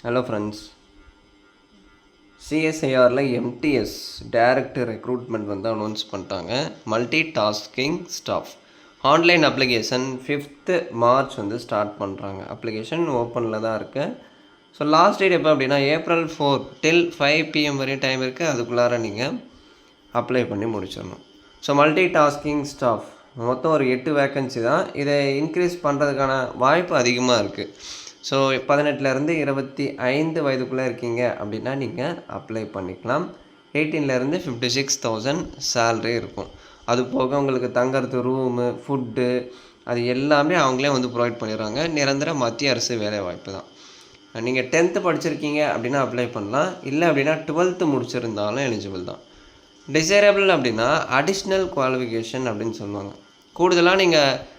Hello friends, சிஎஸ்ஐஆரில் MTS direct recruitment வந்து announce பண்ணிட்டாங்க. Multi tasking staff online application 5th March வந்து start பண்ணுறாங்க. அப்ளிகேஷன் ஓப்பனில் தான் இருக்குது. ஸோ லாஸ்ட் டேட் எப்போ அப்படின்னா April 4 till 5 PM வரையும் டைம் இருக்குது. அதுக்குள்ளார நீங்கள் அப்ளை பண்ணி முடிச்சிடணும். ஸோ மல்டி டாஸ்கிங் ஸ்டாஃப் மொத்தம் ஒரு 8 வேக்கன்சி தான். இதை இன்க்ரீஸ் பண்ணுறதுக்கான வாய்ப்பு அதிகமாக இருக்குது. ஸோ 18லேருந்து 25 வயதுக்குள்ளே இருக்கீங்க அப்படின்னா நீங்கள் அப்ளை பண்ணிக்கலாம். 18லேருந்து 56,000 சேல்ரி இருக்கும். அது போக உங்களுக்கு தங்கறது ரூமு, ஃபுட்டு, அது எல்லாமே அவங்களே வந்து ப்ரொவைட் பண்ணிடுறாங்க. நிரந்தர மத்திய அரசு வேலை வாய்ப்பு தான். நீங்கள் 10th படிச்சிருக்கீங்க அப்படின்னா அப்ளை பண்ணலாம். இல்லை அப்படின்னா 12th முடிச்சிருந்தாலும் எலிஜிபிள் தான். டிசைரபிள் அப்படின்னா அடிஷ்னல் குவாலிஃபிகேஷன் அப்படின்னு சொல்லுவாங்க. கூடுதலாக நீங்கள்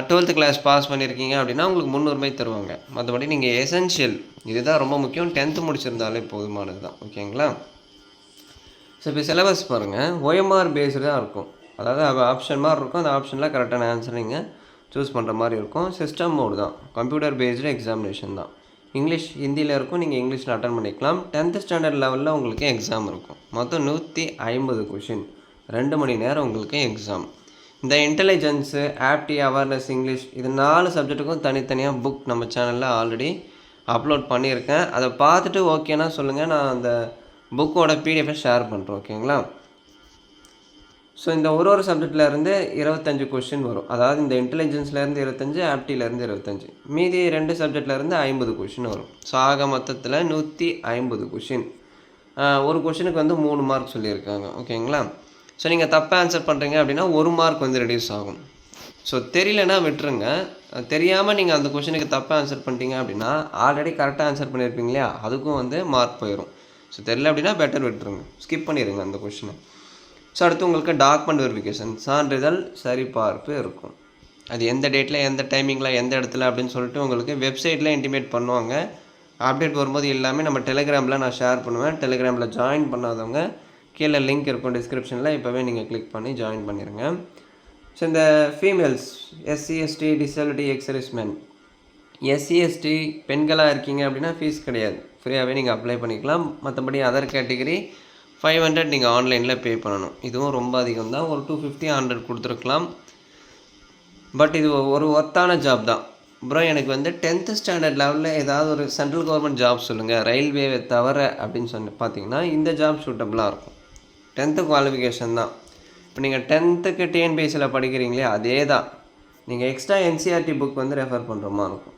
12th கிளாஸ் பாஸ் பண்ணியிருக்கீங்க அப்படின்னா உங்களுக்கு முன்னுரிமை தருவாங்க. மற்றபடி நீங்கள் எசென்ஷியல், இதுதான் ரொம்ப முக்கியம், 10th முடிச்சிருந்தாலே போதுமானது தான். ஓகேங்களா? ஸோ இப்போ சிலபஸ் பாருங்கள், OMR பேஸ்டு தான் இருக்கும். அதாவது ஆப்ஷன் மாதிரி இருக்கும். அந்த ஆப்ஷனில் கரெக்டான ஆன்சர் நீங்கள் சூஸ் பண்ணுற மாதிரி இருக்கும். சிஸ்டம் மோடு தான், கம்ப்யூட்டர் பேஸ்டு எக்ஸாமினேஷன் தான். இங்கிலீஷ் ஹிந்தியில் இருக்கும். நீங்கள் இங்கிலீஷில் அட்டன் பண்ணிக்கலாம். 10th ஸ்டாண்டர்ட் லெவலில் உங்களுக்கு எக்ஸாம் இருக்கும். மொத்தம் 150 கொஷின், 2 மணி நேரம் உங்களுக்கு எக்ஸாம். இந்த இன்டெலிஜென்ஸு, ஆப்டி, அவேர்னஸ், இங்கிலீஷ், இது 4 சப்ஜெக்ட்டுக்கும் தனித்தனியாக புக் நம்ம சேனலில் ஆல்ரெடி அப்லோட் பண்ணியிருக்கேன். அதை பார்த்துட்டு ஓகேனா சொல்லுங்கள், நான் அந்த புக்கோட பிடிஎஃபை ஷேர் பண்ணுறேன். ஓகேங்களா? ஸோ இந்த ஒரு சப்ஜெக்ட்லேருந்து 25 கொஷின் வரும். அதாவது இந்த இன்டெலிஜென்ஸ்லேருந்து 25, ஆப்டிலேருந்து 25, மீதி 2 சப்ஜெக்ட்லேருந்து 50 கொஷின் வரும். ஸோ ஆக மொத்தத்தில் 150 கொஷின். ஒரு கொஷினுக்கு வந்து 3 மார்க் சொல்லியிருக்காங்க. ஓகேங்களா? ஸோ நீங்கள் தப்பாக ஆன்சர் பண்ணுறீங்க அப்படின்னா 1 மார்க் வந்து ரெடியூஸ் ஆகும். ஸோ தெரியலனா விட்டுருங்க. தெரியாமல் நீங்கள் அந்த கொஷினுக்கு தப்பாக ஆன்சர் பண்ணிட்டீங்க அப்படின்னா ஆல்ரெடி கரெக்டாக ஆன்சர் பண்ணியிருப்பீங்க இல்லையா, அதுக்கும் வந்து மார்க் போயிடும். ஸோ தெரியல அப்படின்னா பெட்டர் விட்டுருங்க, ஸ்கிப் பண்ணிடுங்க அந்த கொஷினை. ஸோ அடுத்து உங்களுக்கு டாக்குமெண்ட் வெரிஃபிகேஷன், சான்றிதழ் சரிபார்ப்பு இருக்கும். அது எந்த டேட்டில், எந்த டைமிங்கில், எந்த இடத்துல அப்படின்னு சொல்லிட்டு உங்களுக்கு வெப்சைட்டில் இன்டிமேட் பண்ணுவாங்க. அப்டேட் வரும்போது எல்லாமே நம்ம டெலிகிராமில் நான் ஷேர் பண்ணுவேன். டெலிகிராமில் ஜாயின் பண்ணாதவங்க கீழே லிங்க் இருக்கும் டிஸ்கிரிப்ஷனில், இப்போவே நீங்கள் கிளிக் பண்ணி ஜாயின் பண்ணிடுங்க. ஸோ இந்த females, SC ST disability ex-servicemen, SC ST பெண்களாக இருக்கீங்க அப்படின்னா ஃபீஸ் கிடையாது, ஃப்ரீயாகவே நீங்கள் அப்ளை பண்ணிக்கலாம். மற்றபடி அதர் கேட்டகரி 500 நீங்கள் ஆன்லைனில் பே பண்ணணும். இதுவும் ரொம்ப அதிகம் தான், ஒரு 250 100 கொடுத்துருக்கலாம். பட் இது ஒரு ஒர்த்தான ஜாப் தான். அப்புறம் எனக்கு வந்து 10th ஸ்டாண்டர்ட் லெவலில் ஏதாவது ஒரு சென்ட்ரல் கவர்மெண்ட் ஜாப் சொல்லுங்கள், ரயில்வேவை தவிர அப்படின்னு சொல்லி பார்த்தீங்கன்னா இந்த ஜாப் சூட்டபுளாக இருக்கும். 10th குவாலிஃபிகேஷன் தான். இப்போ நீங்கள் 10th டிஎன்பிஎஸ்சியில் படிக்கிறீங்களே அதே தான். நீங்கள் எக்ஸ்ட்ரா NCERT புக் வந்து ரெஃபர் பண்ணுற மாதிரி இருக்கும்.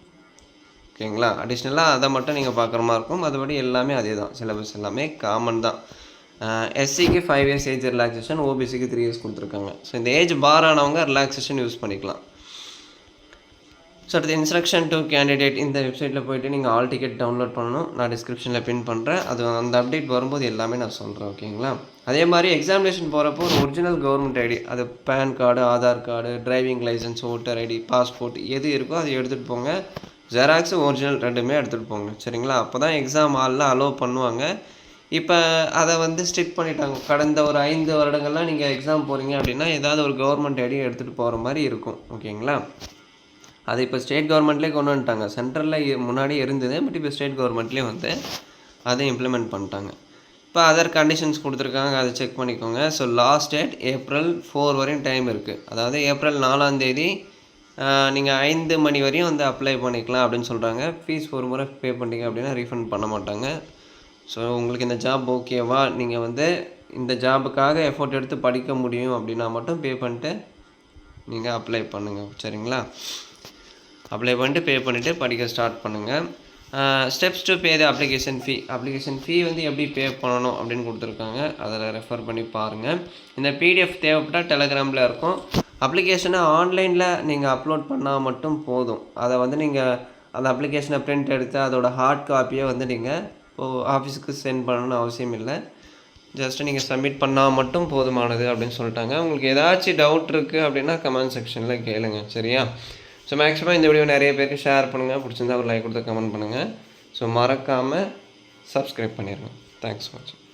ஓகேங்களா? அடிஷ்னலாக அதை மட்டும் நீங்கள் பார்க்குற மாதிரி இருக்கும். மற்றபடி எல்லாமே அதே தான், சிலபஸ் எல்லாமே காமன் தான். SCக்கு 5 years ஏஜ் ரிலாக்ஸேஷன், OBCக்கு 3 years கொடுத்துருக்காங்க. ஸோ இந்த ஏஜ் பார் ஆனவங்க ரிலாக்ஸேஷன் யூஸ் பண்ணிக்கலாம். ஸோ அடுத்து இன்ஸ்ட்ரக்ஷன் டு கேண்டிடேட், இந்த வெப்சைட்டில் போய்ட்டு நீங்கள் ஆல் டிக்கெட் டவுன்லோட் பண்ணணும். நான் டிஸ்கிரிப்ஷனில் பின் பண்ணுறேன். அது அந்த அப்டேட் வரும்போது எல்லாமே நான் சொல்கிறேன். ஓகேங்களா? அதே மாதிரி எக்ஸாமினேஷன் போகிறப்போ ஒரு ஒரிஜினல் கவர்மெண்ட் ஐடி, அது PAN card, Aadhaar card, driving licence, voter ID, passport எது இருக்கோ அதை எடுத்துகிட்டு போங்க. ஜெராக்ஸு ஒரிஜினல் ரெண்டுமே எடுத்துகிட்டு போங்க. சரிங்களா? அப்போ தான் எக்ஸாம் ஹாலில் அலோவ் பண்ணுவாங்க. இப்போ அதை வந்து ஸ்ட்ரிக்ட் பண்ணிட்டாங்க. கடந்த ஒரு 5 வருடங்கள்லாம் நீங்கள் எக்ஸாம் போகிறீங்க அப்படின்னா ஏதாவது ஒரு கவர்மெண்ட் ஐடி எடுத்துகிட்டு போகிற மாதிரி இருக்கும். ஓகேங்களா? அது இப்போ ஸ்டேட் கவர்மெண்ட்லேயே கொண்டு வந்துட்டாங்க. சென்ட்ரலில் முன்னாடி இருந்தது, பட் இப்போ ஸ்டேட் கவர்மெண்ட்லேயே வந்து அதை இம்ப்ளிமெண்ட் பண்ணிட்டாங்க. இப்போ அதர் கண்டிஷன்ஸ் கொடுத்துருக்காங்க, அதை செக் பண்ணிக்கோங்க. ஸோ லாஸ்ட் டேட் April 4 வரையும் டைம் இருக்குது. அதாவது April 4 நீங்கள் 5 மணி வரையும் வந்து அப்ளை பண்ணிக்கலாம் அப்படின்னு சொல்கிறாங்க. ஃபீஸ் ஒரு முறை பே பண்ணிட்டீங்க அப்படின்னா ரீஃபண்ட் பண்ண மாட்டாங்க. ஸோ உங்களுக்கு இந்த ஜாப் ஓகேவா, நீங்கள் வந்து இந்த ஜாபுக்காக எஃபோர்ட் எடுத்து படிக்க முடியும் அப்படின்னா மட்டும் பே பண்ணிட்டு நீங்கள் அப்ளை பண்ணுங்கள். சரிங்களா? அப்ளை பண்ணிட்டு பே பண்ணிவிட்டு படிக்க ஸ்டார்ட் பண்ணுங்கள். Steps to pay the application ஃபீ வந்து எப்படி பே பண்ணணும் அப்படின்னு கொடுத்துருக்காங்க. அதில் ரெஃபர் பண்ணி பாருங்கள். இந்த பிடிஎஃப் தேவைப்பட்டால் டெலிகிராமில் இருக்கும். அப்ளிகேஷனை ஆன்லைனில் நீங்கள் அப்லோட் பண்ணால் மட்டும் போதும். அதை வந்து நீங்கள் அந்த அப்ளிகேஷனை பிரிண்ட் எடுத்து அதோட ஹார்ட் காப்பியை வந்து நீங்கள் ஆஃபீஸுக்கு சென்ட் பண்ணணும்னு அவசியம் இல்லை. ஜஸ்ட்டு நீங்கள் சப்மிட் பண்ணால் மட்டும் போதுமானது அப்படின்னு சொல்லிட்டாங்க. உங்களுக்கு ஏதாச்சும் டவுட் இருக்குது அப்படின்னா கமெண்ட் செக்ஷனில் கேளுங்க. சரியா? ஸோ மேக்ஸிமம் இந்த வீடியோ நிறைய பேருக்கு ஷேர் பண்ணுங்கள். பிடிச்சிருந்தா ஒரு லைக் கொடுத்து கமெண்ட் பண்ணுங்கள். ஸோ மறக்காமல் சப்ஸ்கிரைப் பண்ணிடுங்க. தேங்க்ஸ் ஃபார் வாட்சிங்.